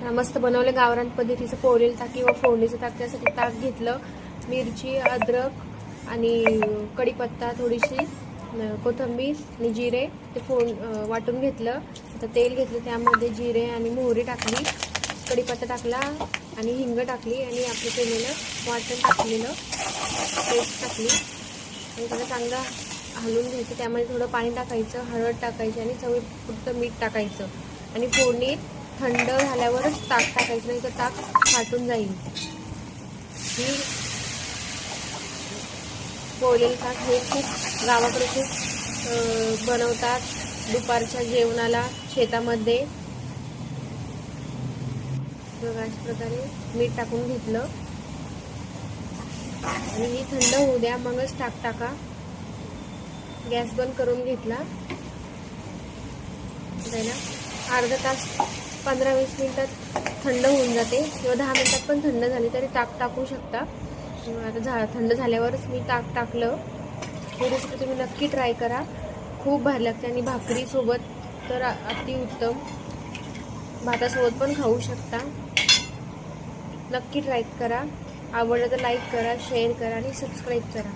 मस्त बनवले गावरान पद्धतीचं पोळलेलं ताक किंवा फोडणीचं ताक. त्यासाठी ताक घेतलं, मिरची, अद्रक आणि कढीपत्ता, थोडीशी कोथिंबीर आणि जिरे ते वाटून घेतलं. आता तेल घेतलं, त्यामध्ये जिरे आणि मोहरी टाकली, कढीपत्ता टाकला आणि हिंग टाकली आणि आपलं केलेलं वाटण टाकलेलं पेस्ट टाकली आणि त्याला चांगलं हलवून घ्यायचं. त्यामध्ये थोडं पाणी टाकायचं, हळद टाकायची आणि चवीपुरतं मीठ टाकायचं आणि फोडणी थंड झाल्यावरच ताक टाकायचं, नाही तर ताक फाटून जाईल. ही पोळलेलं ताक हे खूप गावाकडे खूप बनवतात दुपारच्या जेवणाला शेतामध्ये. बघा अशा प्रकारे मीठ टाकून घेतलं आणि ही थंड होऊ द्या, मगच ताक टाका. गॅस बंद करून घेतला. अर्धा तास 15-20 मिनिटात थंड होऊन जाते किंवा 10 मिनिटात पण थंड झाली तरी ताक टाकू शकता. आता थंड झाल्यावरच मी ताक टाकलं. ही रेसिपी तुम्ही नक्की ट्राय करा, खूप भारी लागते आणि भाकरीसोबत तर अतिउत्तम, भातासोबत पण खाऊ शकता. नक्की ट्राय करा. आवडलं तर लाईक करा, शेअर करा आणि सबस्क्राईब करा.